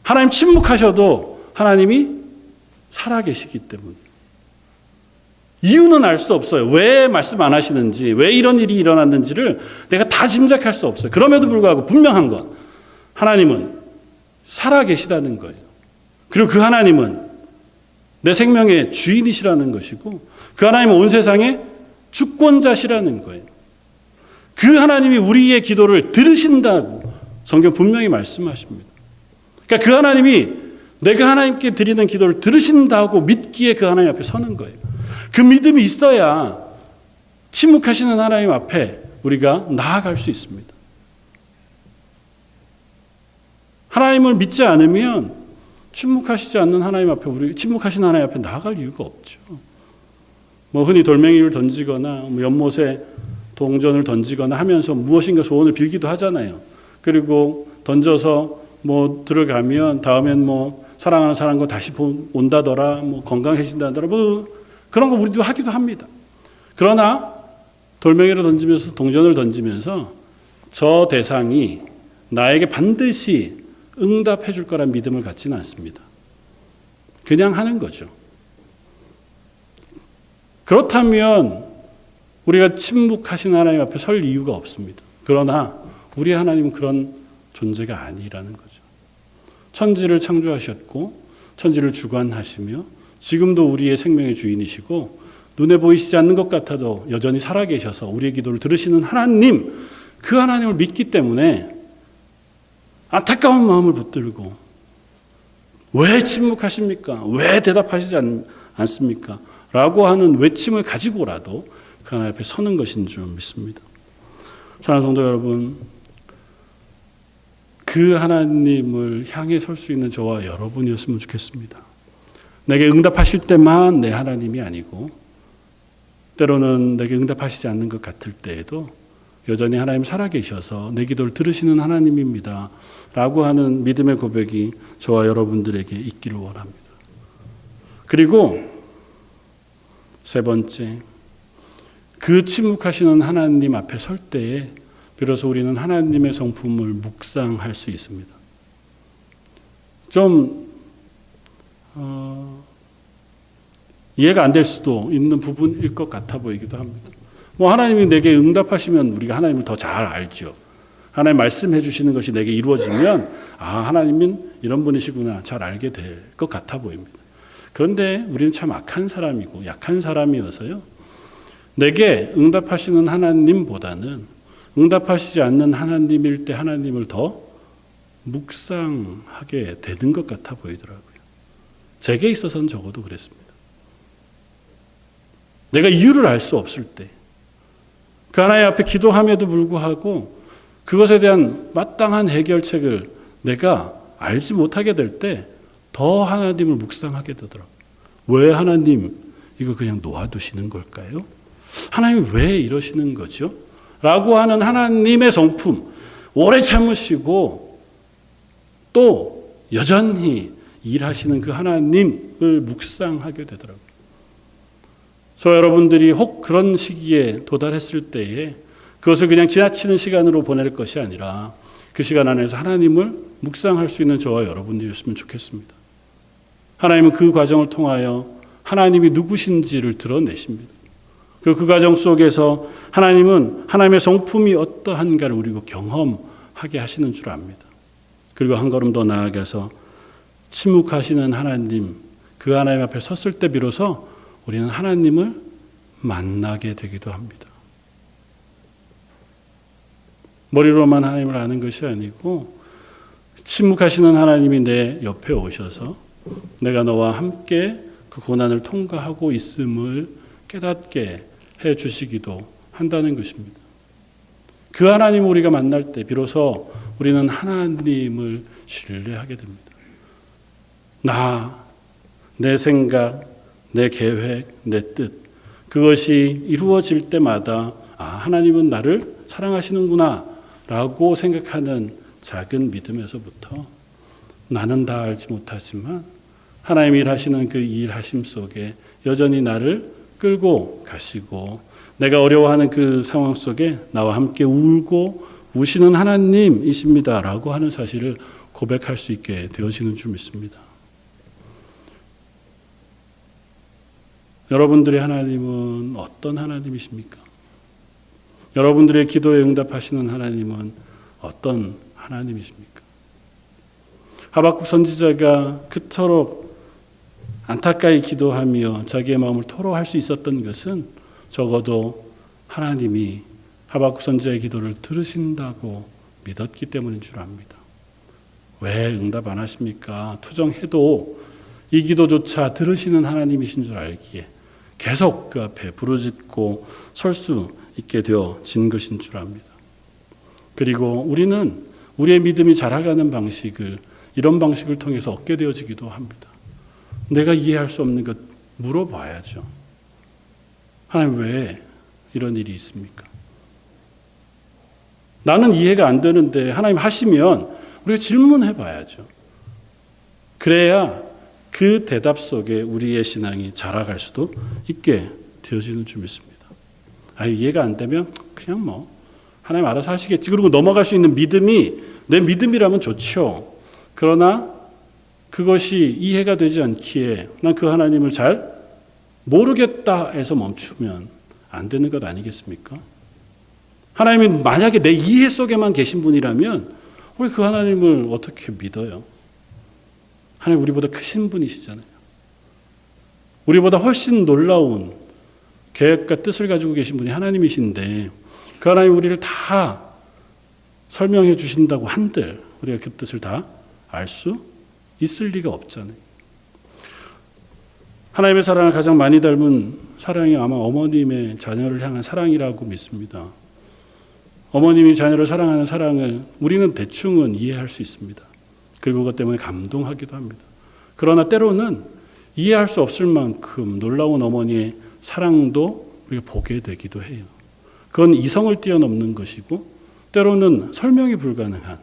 하나님 침묵하셔도 하나님이 살아계시기 때문에. 이유는 알 수 없어요. 왜 말씀 안 하시는지, 왜 이런 일이 일어났는지를 내가 다 짐작할 수 없어요. 그럼에도 불구하고 분명한 건 하나님은 살아계시다는 거예요. 그리고 그 하나님은 내 생명의 주인이시라는 것이고 그 하나님은 온 세상의 주권자시라는 거예요. 그 하나님이 우리의 기도를 들으신다고 성경 분명히 말씀하십니다. 그러니까 그 하나님이 내가 하나님께 드리는 기도를 들으신다고 믿기에 그 하나님 앞에 서는 거예요. 그 믿음이 있어야 침묵하시는 하나님 앞에 우리가 나아갈 수 있습니다. 하나님을 믿지 않으면 침묵하시지 않는 하나님 앞에 침묵하시는 하나님 앞에 나아갈 이유가 없죠. 흔히 돌멩이를 던지거나 연못에 동전을 던지거나 하면서 무엇인가 소원을 빌기도 하잖아요. 그리고 던져서 들어가면 다음엔 사랑하는 사람과 다시 온다더라, 건강해진다더라, 그런 거 우리도 하기도 합니다. 그러나 돌멩이를 던지면서 동전을 던지면서 저 대상이 나에게 반드시 응답해 줄 거란 믿음을 갖지는 않습니다. 그냥 하는 거죠. 그렇다면 우리가 침묵하신 하나님 앞에 설 이유가 없습니다. 그러나 우리 하나님은 그런 존재가 아니라는 거죠. 천지를 창조하셨고 천지를 주관하시며 지금도 우리의 생명의 주인이시고 눈에 보이시지 않는 것 같아도 여전히 살아계셔서 우리의 기도를 들으시는 하나님, 그 하나님을 믿기 때문에 안타까운 마음을 붙들고 왜 침묵하십니까? 왜 대답하시지 않습니까? 라고 하는 외침을 가지고라도 그 하나님 앞에 서는 것인 줄 믿습니다. 사랑하는 성도 여러분, 그 하나님을 향해 설 수 있는 저와 여러분이었으면 좋겠습니다. 내게 응답하실 때만 내 하나님이 아니고 때로는 내게 응답하시지 않는 것 같을 때에도 여전히 하나님 살아계셔서 내 기도를 들으시는 하나님입니다 라고 하는 믿음의 고백이 저와 여러분들에게 있기를 원합니다. 그리고 세 번째, 그 침묵하시는 하나님 앞에 설 때에 비로소 우리는 하나님의 성품을 묵상할 수 있습니다. 좀 이해가 안 될 수도 있는 부분일 것 같아 보이기도 합니다. 하나님이 내게 응답하시면 우리가 하나님을 더 잘 알죠. 하나님 말씀해 주시는 것이 내게 이루어지면 하나님은 이런 분이시구나 잘 알게 될 것 같아 보입니다. 그런데 우리는 참 악한 사람이고 약한 사람이어서요. 내게 응답하시는 하나님보다는 응답하시지 않는 하나님일 때 하나님을 더 묵상하게 되는 것 같아 보이더라고요. 제게 있어서는 적어도 그랬습니다. 내가 이유를 알 수 없을 때, 그 하나님 앞에 기도함에도 불구하고 그것에 대한 마땅한 해결책을 내가 알지 못하게 될 때 더 하나님을 묵상하게 되더라고요. 왜 하나님 이거 그냥 놓아두시는 걸까요? 하나님 왜 이러시는 거죠? 라고 하는 하나님의 성품, 오래 참으시고 또 여전히 일하시는 그 하나님을 묵상하게 되더라고요. 저 여러분들이 혹 그런 시기에 도달했을 때에 그것을 그냥 지나치는 시간으로 보낼 것이 아니라 그 시간 안에서 하나님을 묵상할 수 있는 저와 여러분이었으면 좋겠습니다. 하나님은 그 과정을 통하여 하나님이 누구신지를 드러내십니다. 그 과정 속에서 하나님은 하나님의 성품이 어떠한가를 우리가 경험하게 하시는 줄 압니다. 그리고 한 걸음 더 나아가서 침묵하시는 하나님, 그 하나님 앞에 섰을 때 비로소 우리는 하나님을 만나게 되기도 합니다. 머리로만 하나님을 아는 것이 아니고 침묵하시는 하나님이 내 옆에 오셔서 내가 너와 함께 그 고난을 통과하고 있음을 깨닫게 해 주시기도 한다는 것입니다. 그 하나님을 우리가 만날 때 비로소 우리는 하나님을 신뢰하게 됩니다. 내 생각, 내 계획, 내 뜻, 그것이 이루어질 때마다 하나님은 나를 사랑하시는구나 라고 생각하는 작은 믿음에서부터 나는 다 알지 못하지만 하나님이 일하시는 그 일하심 속에 여전히 나를 끌고 가시고 내가 어려워하는 그 상황 속에 나와 함께 울고 우시는 하나님이십니다 라고 하는 사실을 고백할 수 있게 되어지는 줄 믿습니다. 여러분들의 하나님은 어떤 하나님이십니까? 여러분들의 기도에 응답하시는 하나님은 어떤 하나님이십니까? 하박국 선지자가 그토록 안타까이 기도하며 자기의 마음을 토로할 수 있었던 것은 적어도 하나님이 하박국 선지자의 기도를 들으신다고 믿었기 때문인 줄 압니다. 왜 응답 안 하십니까? 투정해도 이 기도조차 들으시는 하나님이신 줄 알기에 계속 그 앞에 부르짖고 설 수 있게 되어진 것인 줄 압니다. 그리고 우리는 우리의 믿음이 자라가는 방식을 이런 방식을 통해서 얻게 되어지기도 합니다. 내가 이해할 수 없는 것 물어봐야죠. 하나님 왜 이런 일이 있습니까? 나는 이해가 안 되는데 하나님 하시면 우리가 질문해 봐야죠. 그래야 그 대답 속에 우리의 신앙이 자라갈 수도 있게 되어지는 줄 믿습니다. 이해가 안 되면 그냥 하나님 알아서 하시겠지. 그리고 넘어갈 수 있는 믿음이 내 믿음이라면 좋죠. 그러나 그것이 이해가 되지 않기에 난 그 하나님을 잘 모르겠다 해서 멈추면 안 되는 것 아니겠습니까? 하나님이 만약에 내 이해 속에만 계신 분이라면 우리 그 하나님을 어떻게 믿어요? 하나님 우리보다 크신 분이시잖아요. 우리보다 훨씬 놀라운 계획과 뜻을 가지고 계신 분이 하나님이신데 그 하나님 우리를 다 설명해 주신다고 한들 우리가 그 뜻을 다 알 수 있을 리가 없잖아요. 하나님의 사랑을 가장 많이 닮은 사랑이 아마 어머님의 자녀를 향한 사랑이라고 믿습니다. 어머님이 자녀를 사랑하는 사랑을 우리는 대충은 이해할 수 있습니다. 그리고 그것 때문에 감동하기도 합니다. 그러나 때로는 이해할 수 없을 만큼 놀라운 어머니의 사랑도 우리가 보게 되기도 해요. 그건 이성을 뛰어넘는 것이고 때로는 설명이 불가능한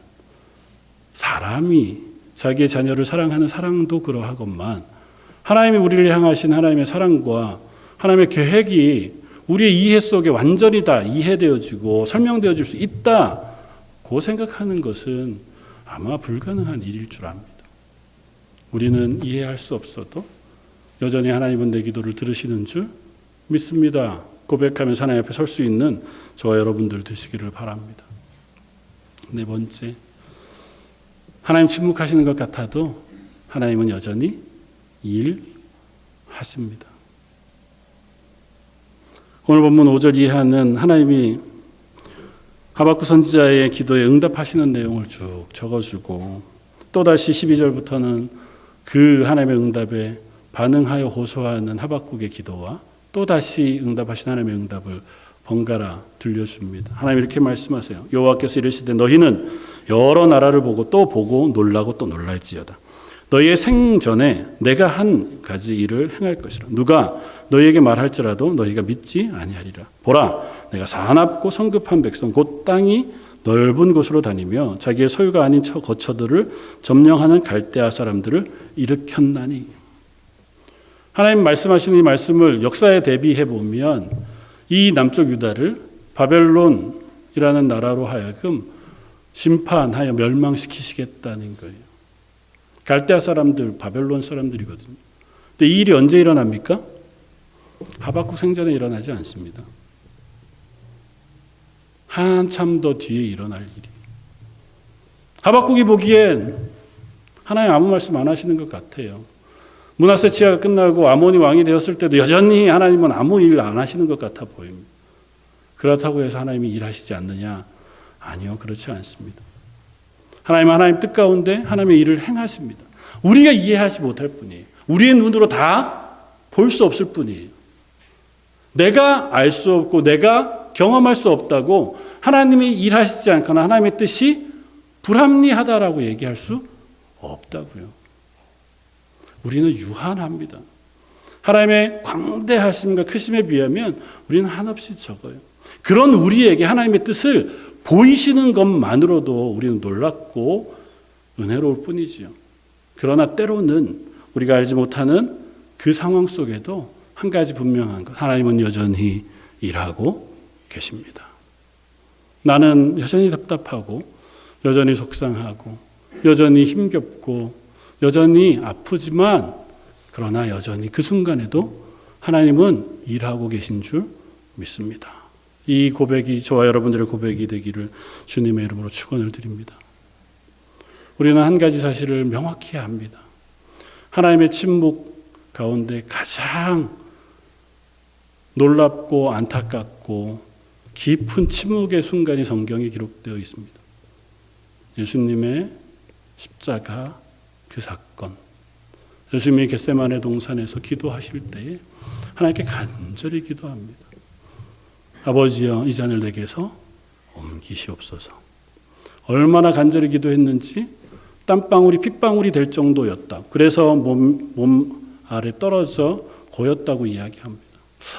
사람이 자기의 자녀를 사랑하는 사랑도 그러하건만 하나님이 우리를 향하신 하나님의 사랑과 하나님의 계획이 우리의 이해 속에 완전히 다 이해되어지고 설명되어질 수 있다고 생각하는 것은 아마 불가능한 일일 줄 압니다. 우리는 이해할 수 없어도 여전히 하나님은 내 기도를 들으시는 줄 믿습니다. 고백하면서 하나님 앞에 설 수 있는 저와 여러분들 되시기를 바랍니다. 네 번째, 하나님 침묵하시는 것 같아도 하나님은 여전히 일하십니다. 오늘 본문 5절 이하는 하나님이 하박국 선지자의 기도에 응답하시는 내용을 쭉 적어주고 또다시 12절부터는 그 하나님의 응답에 반응하여 호소하는 하박국의 기도와 또다시 응답하신 하나님의 응답을 번갈아 들려줍니다. 하나님 이렇게 말씀하세요. 여호와께서 이르시되 너희는 여러 나라를 보고 또 보고 놀라고 또 놀랄지어다. 너희의 생전에 내가 한 가지 일을 행할 것이라. 누가 너희에게 말할지라도 너희가 믿지 아니하리라. 보라, 내가 사납고 성급한 백성 곧 땅이 넓은 곳으로 다니며 자기의 소유가 아닌 거처들을 점령하는 갈대아 사람들을 일으켰나니. 하나님 말씀하시는 이 말씀을 역사에 대비해 보면 이 남쪽 유다를 바벨론이라는 나라로 하여금 심판하여 멸망시키시겠다는 거예요. 갈대아 사람들, 바벨론 사람들이거든요. 근데 이 일이 언제 일어납니까? 하박국 생전에 일어나지 않습니다. 한참 더 뒤에 일어날 일이. 하박국이 보기엔 하나님 아무 말씀 안 하시는 것 같아요. 므낫세 치하가 끝나고 아몬이 왕이 되었을 때도 여전히 하나님은 아무 일 안 하시는 것 같아 보입니다. 그렇다고 해서 하나님이 일하시지 않느냐? 아니요, 그렇지 않습니다. 하나님 뜻 가운데 하나님의 일을 행하십니다. 우리가 이해하지 못할 뿐이에요. 우리의 눈으로 다 볼 수 없을 뿐이에요. 내가 알 수 없고 내가 경험할 수 없다고 하나님이 일하시지 않거나 하나님의 뜻이 불합리하다라고 얘기할 수 없다고요. 우리는 유한합니다. 하나님의 광대하심과 크심에 비하면 우리는 한없이 적어요. 그런 우리에게 하나님의 뜻을 보이시는 것만으로도 우리는 놀랍고 은혜로울 뿐이지요. 그러나 때로는 우리가 알지 못하는 그 상황 속에도 한 가지 분명한 것, 하나님은 여전히 일하고 계십니다. 나는 여전히 답답하고 여전히 속상하고 여전히 힘겹고 여전히 아프지만 그러나 여전히 그 순간에도 하나님은 일하고 계신 줄 믿습니다. 이 고백이 저와 여러분들의 고백이 되기를 주님의 이름으로 축원을 드립니다. 우리는 한 가지 사실을 명확히 합니다. 하나님의 침묵 가운데 가장 놀랍고 안타깝고 깊은 침묵의 순간이 성경에 기록되어 있습니다. 예수님의 십자가 그 사건. 예수님이 겟세마네 동산에서 기도하실 때에 하나님께 간절히 기도합니다. 아버지여, 이 잔을 내게서 옮기시옵소서. 얼마나 간절히 기도했는지 땀방울이 핏방울이 될 정도였다. 그래서 몸 아래 떨어져 고였다고 이야기합니다.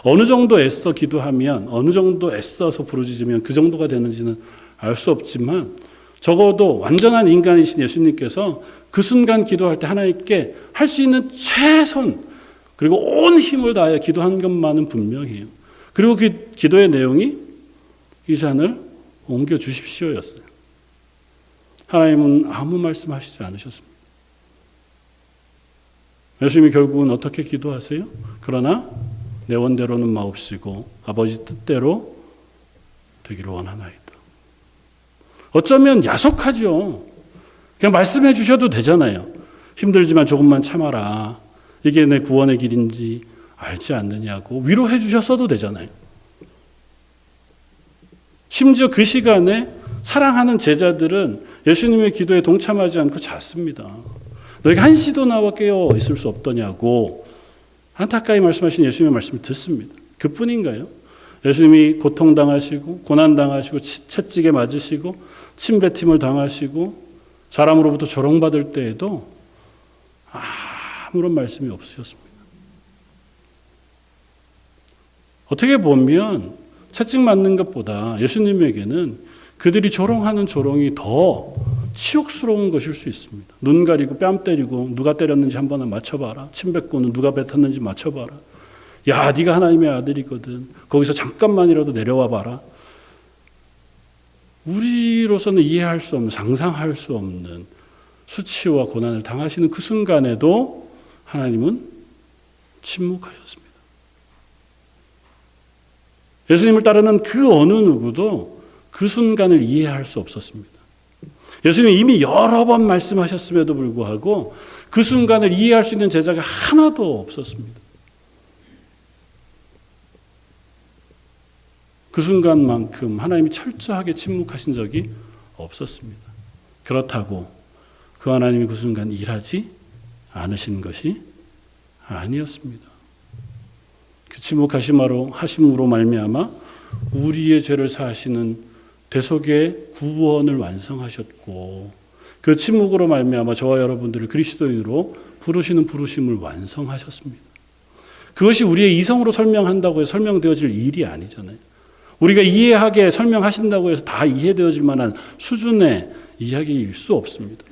어느 정도 애써 기도하면, 어느 정도 애써서 부르짖으면 그 정도가 되는지는 알 수 없지만 적어도 완전한 인간이신 예수님께서 그 순간 기도할 때 하나님께 할 수 있는 최선 그리고 온 힘을 다하여 기도한 것만은 분명해요. 그리고 그 기도의 내용이 이 잔을 옮겨 주십시오였어요. 하나님은 아무 말씀하시지 않으셨습니다. 예수님이 결국은 어떻게 기도하세요? 그러나 내 원대로는 마옵시고 아버지 뜻대로 되기를 원하나이다. 어쩌면 야속하죠. 그냥 말씀해 주셔도 되잖아요. 힘들지만 조금만 참아라. 이게 내 구원의 길인지 알지 않느냐고 위로해 주셨어도 되잖아요. 심지어 그 시간에 사랑하는 제자들은 예수님의 기도에 동참하지 않고 잤습니다. 너희가 한시도 나와 깨어 있을 수 없더냐고 안타까이 말씀하신 예수님의 말씀을 듣습니다. 그뿐인가요? 예수님이 고통당하시고 고난당하시고 채찍에 맞으시고 침뱉음을 당하시고 사람으로부터 조롱받을 때에도 아무런 말씀이 없으셨습니다. 어떻게 보면 채찍 맞는 것보다 예수님에게는 그들이 조롱하는 조롱이 더 치욕스러운 것일 수 있습니다. 눈 가리고 뺨 때리고 누가 때렸는지 한번 맞춰봐라. 침 뱉고는 누가 뱉었는지 맞춰봐라. 야, 네가 하나님의 아들이거든. 거기서 잠깐만이라도 내려와 봐라. 우리로서는 이해할 수 없는, 상상할 수 없는 수치와 고난을 당하시는 그 순간에도 하나님은 침묵하셨습니다. 예수님을 따르는 그 어느 누구도 그 순간을 이해할 수 없었습니다. 예수님이 이미 여러 번 말씀하셨음에도 불구하고 그 순간을 이해할 수 있는 제자가 하나도 없었습니다. 그 순간만큼 하나님이 철저하게 침묵하신 적이 없었습니다. 그렇다고 그 하나님이 그 순간 일하지 않으신 것이 아니었습니다. 그 침묵하심으로 말미암아 우리의 죄를 사하시는 대속의 구원을 완성하셨고 그 침묵으로 말미암아 저와 여러분들을 그리스도인으로 부르시는 부르심을 완성하셨습니다. 그것이 우리의 이성으로 설명한다고 해서 설명되어질 일이 아니잖아요. 우리가 이해하게 설명하신다고 해서 다 이해되어질 만한 수준의 이야기일 수 없습니다.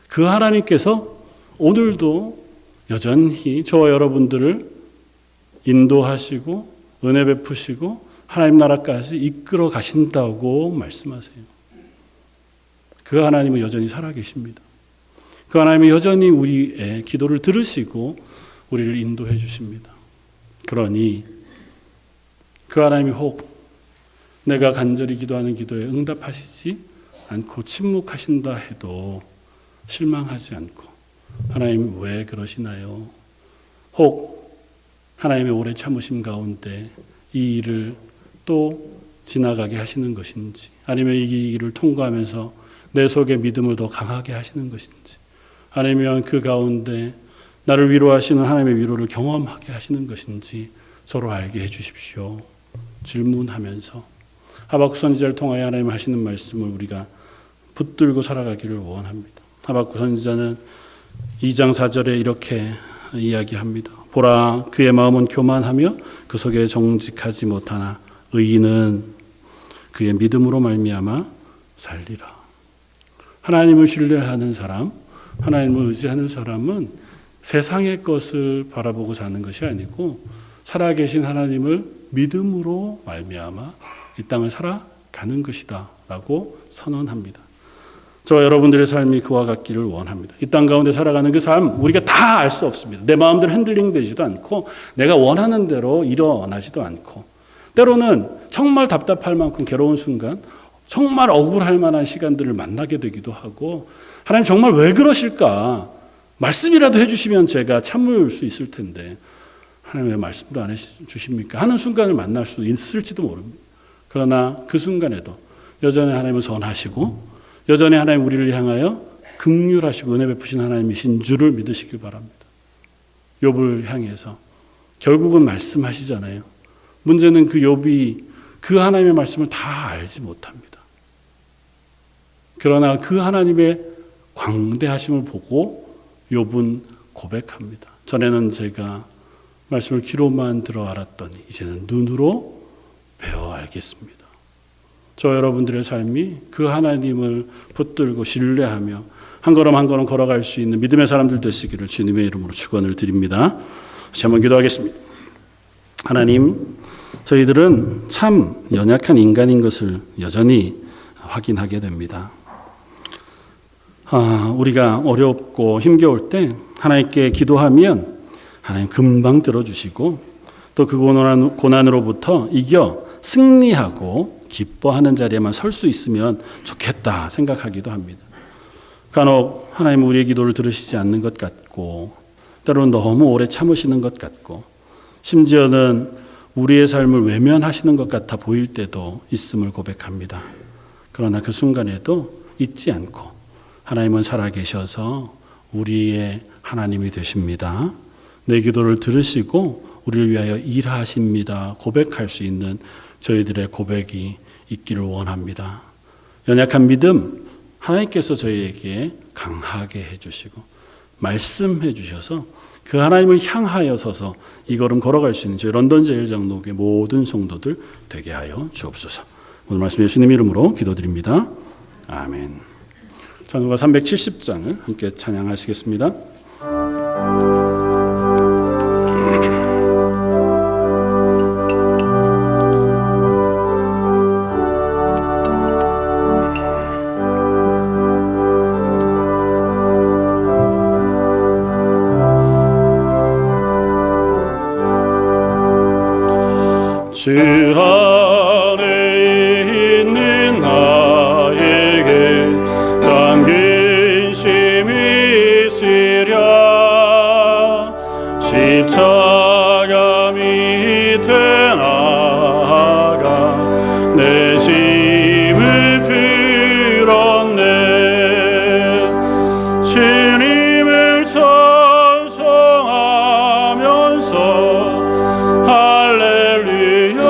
그 하나님께서 오늘도 여전히 저와 여러분들을 인도하시고 은혜 베푸시고 하나님 나라까지 이끌어 가신다고 말씀하세요. 그 하나님은 여전히 살아계십니다. 그 하나님은 여전히 우리의 기도를 들으시고 우리를 인도해 주십니다. 그러니 그 하나님이 혹 내가 간절히 기도하는 기도에 응답하시지 않고 침묵하신다 해도 실망하지 않고 하나님 왜 그러시나요? 혹 하나님의 오래 참으심 가운데 이 일을 또 지나가게 하시는 것인지, 아니면 이 일을 통과하면서 내 속에 믿음을 더 강하게 하시는 것인지, 아니면 그 가운데 나를 위로하시는 하나님의 위로를 경험하게 하시는 것인지 서로 알게 해 주십시오. 질문하면서 하박국 선지자를 통하여 하나님 하시는 말씀을 우리가 붙들고 살아가기를 원합니다. 하박국 선지자는 2장 4절에 이렇게 이야기합니다. 보라, 그의 마음은 교만하며 그 속에 정직하지 못하나 의인은 그의 믿음으로 말미암아 살리라. 하나님을 신뢰하는 사람, 하나님을 의지하는 사람은 세상의 것을 바라보고 사는 것이 아니고 살아계신 하나님을 믿음으로 말미암아 이 땅을 살아가는 것이다 라고 선언합니다. 저와 여러분들의 삶이 그와 같기를 원합니다. 이 땅 가운데 살아가는 그 삶 우리가 다 알 수 없습니다. 내 마음대로 핸들링 되지도 않고 내가 원하는 대로 일어나지도 않고 때로는 정말 답답할 만큼 괴로운 순간, 정말 억울할 만한 시간들을 만나게 되기도 하고 하나님 정말 왜 그러실까? 말씀이라도 해주시면 제가 참을 수 있을 텐데 하나님 왜 말씀도 안 해주십니까? 하는 순간을 만날 수 있을지도 모릅니다. 그러나 그 순간에도 여전히 하나님은 선하시고 여전히 하나님 우리를 향하여 긍휼하시고 은혜 베푸신 하나님이신 줄을 믿으시길 바랍니다. 욥을 향해서 결국은 말씀하시잖아요. 문제는 그 욥이 그 하나님의 말씀을 다 알지 못합니다. 그러나 그 하나님의 광대하심을 보고 욥은 고백합니다. 전에는 제가 말씀을 귀로만 들어 알았더니 이제는 눈으로 배워 알겠습니다. 저 여러분들의 삶이 그 하나님을 붙들고 신뢰하며 한 걸음 한 걸음 걸어갈 수 있는 믿음의 사람들 되시기를 주님의 이름으로 축원을 드립니다. 다시 한번 기도하겠습니다. 하나님, 저희들은 참 연약한 인간인 것을 여전히 확인하게 됩니다. 우리가 어렵고 힘겨울 때 하나님께 기도하면 하나님 금방 들어주시고 또 그 고난으로부터 이겨 승리하고 기뻐하는 자리에만 설 수 있으면 좋겠다 생각하기도 합니다. 간혹 하나님 우리의 기도를 들으시지 않는 것 같고 때로는 너무 오래 참으시는 것 같고 심지어는 우리의 삶을 외면하시는 것 같아 보일 때도 있음을 고백합니다. 그러나 그 순간에도 잊지 않고 하나님은 살아계셔서 우리의 하나님이 되십니다. 내 기도를 들으시고 우리를 위하여 일하십니다. 고백할 수 있는 저희들의 고백이 있기를 원합니다. 연약한 믿음 하나님께서 저희에게 강하게 해주시고 말씀해 주셔서 그 하나님을 향하여 서서 이 걸음 걸어갈 수 있는 저희 런던 제일장로교회 모든 성도들 되게 하여 주옵소서. 오늘 말씀 예수님 이름으로 기도드립니다. 아멘. 찬송가 370장을 함께 찬양하시겠습니다. 주 안에 있는 나에게 담긴 힘이 있으랴 십자가 밑에 나아가 내 짐을 풀었네 주님을 찬송하면서 할렐루야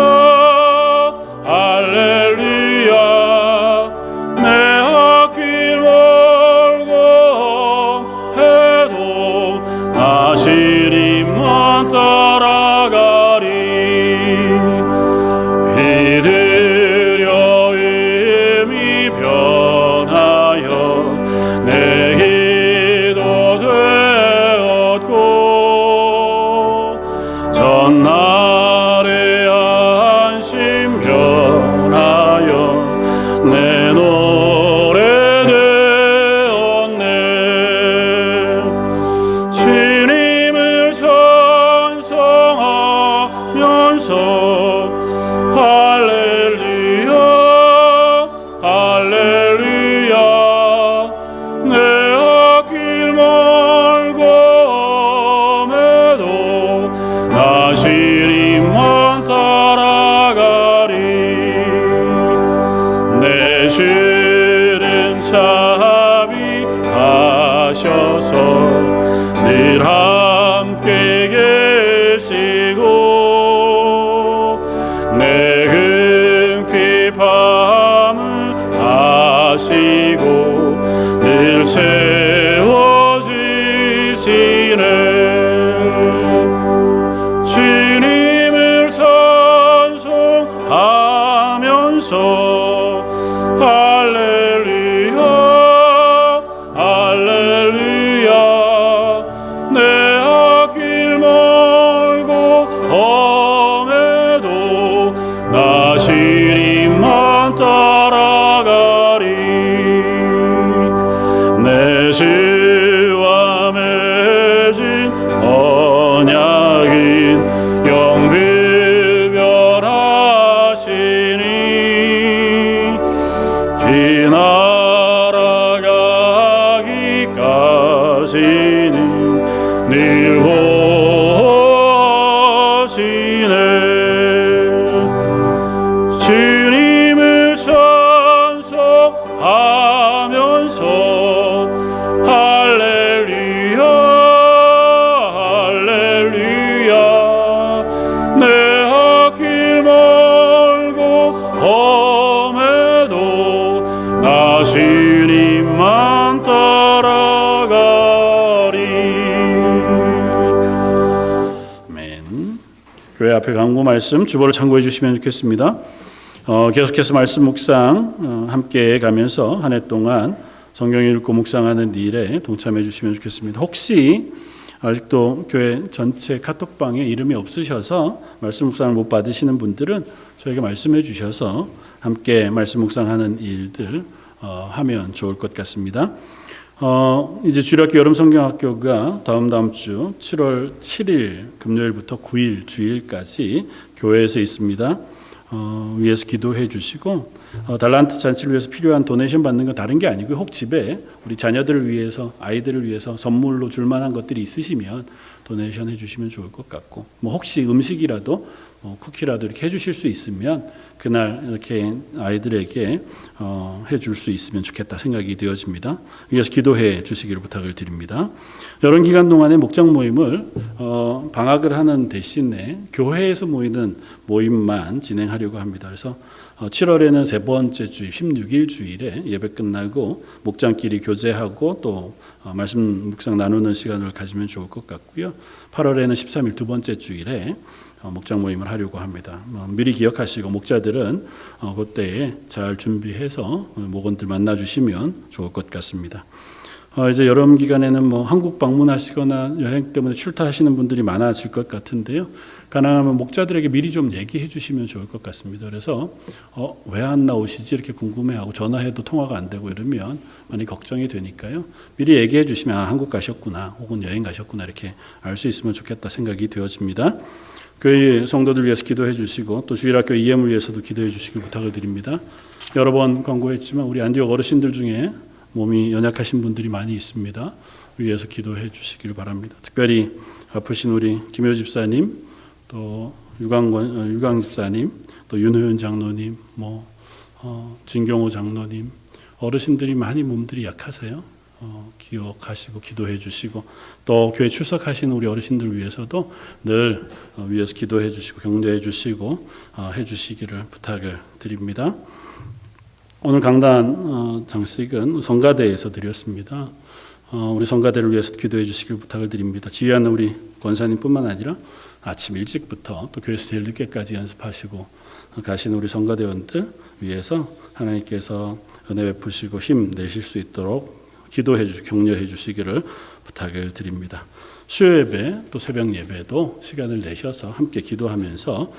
되셔서 늘 함께 계시고 내 궁핍함을 아시고 늘 세워주시네. 주님을 찬송하면서 할렐루야 할렐루야 내 앞길 멀고 험해도 나 주님만 따라가리. 내 주와 맺은 언약은 영불변하시니 그 나라 가기까지는 늘 보시네. 주님을 찬송하면서 할렐루야 할렐루야 내 앞길 멀고 험해도 나 주님만 따라가리. 아멘. 교회 앞에 광고 말씀 주보를 참고해 주시면 좋겠습니다. 계속해서 말씀 묵상 함께 가면서 한 해 동안 성경 읽고 묵상하는 일에 동참해 주시면 좋겠습니다. 혹시 아직도 교회 전체 카톡방에 이름이 없으셔서 말씀 묵상을 못 받으시는 분들은 저에게 말씀해 주셔서 함께 말씀 묵상하는 일들 하면 좋을 것 같습니다. 이제 주일학교 여름성경학교가 다음 주 7월 7일 금요일부터 9일 주일까지 교회에서 있습니다. 위해서 기도해 주시고 달란트 잔치를 위해서 필요한 도네이션 받는 건 다른 게 아니고 혹 집에 우리 자녀들을 위해서 아이들을 위해서 선물로 줄 만한 것들이 있으시면 도네이션 해 주시면 좋을 것 같고 뭐 혹시 음식이라도 쿠키라도 이렇게 해 주실 수 있으면 그날 이렇게 아이들에게 해 줄 수 있으면 좋겠다 생각이 되어집니다. 위해서 기도해 주시기를 부탁을 드립니다. 여름 기간 동안에 목장 모임을 방학을 하는 대신에 교회에서 모이는 모임만 진행하려고 합니다. 그래서 7월에는 세 번째 주일 16일 주일에 예배 끝나고 목장끼리 교제하고 또 말씀 묵상 나누는 시간을 가지면 좋을 것 같고요. 8월에는 13일 두 번째 주일에 목장 모임을 하려고 합니다. 미리 기억하시고 목자들은 그때에 잘 준비해서 목원들 만나주시면 좋을 것 같습니다. 이제 여름 기간에는 뭐 한국 방문하시거나 여행 때문에 출타하시는 분들이 많아질 것 같은데요. 가능하면 목자들에게 미리 좀 얘기해 주시면 좋을 것 같습니다. 그래서 왜 안 나오시지 이렇게 궁금해하고 전화해도 통화가 안 되고 이러면 많이 걱정이 되니까요. 미리 얘기해 주시면 한국 가셨구나 혹은 여행 가셨구나 이렇게 알 수 있으면 좋겠다 생각이 되어집니다. 교회 성도들 위해서 기도해 주시고 또 주일학교 EM을 위해서도 기도해 주시길 부탁을 드립니다. 여러 번 광고했지만 우리 안디옥 어르신들 중에 몸이 연약하신 분들이 많이 있습니다. 위해서 기도해 주시길 바랍니다. 특별히 아프신 우리 김효 집사님, 또 유강 집사님, 또 윤호연 장로님, 진경호 장로님, 어르신들이 많이 몸들이 약하세요. 기억하시고 기도해 주시고 또 교회 출석하시는 우리 어르신들 위해서도 늘 위해서 기도해 주시고 격려해 주시고 해 주시기를 부탁을 드립니다. 오늘 강단 장식은 성가대에서 드렸습니다. 우리 성가대를 위해서 기도해 주시길 부탁을 드립니다. 지휘하는 우리 권사님뿐만 아니라 아침 일찍부터 또 교회에서 제일 늦게까지 연습하시고 가시는 우리 성가대원들 위해서 하나님께서 은혜 베푸시고 힘 내실 수 있도록 기도해 주시고 격려해 주시기를 부탁을 드립니다. 수요 예배 또 새벽 예배도 시간을 내셔서 함께 기도하면서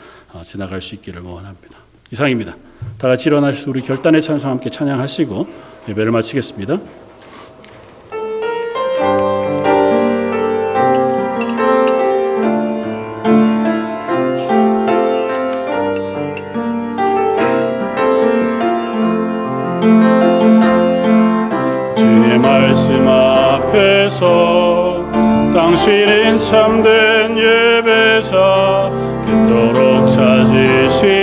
지나갈 수 있기를 원합니다. 이상입니다. 다 같이 일어나셔서 우리 결단의 찬송 함께 찬양하시고 예배를 마치겠습니다. 주의 말씀 앞에서 당신은 참된 예배자 그토록 찾으시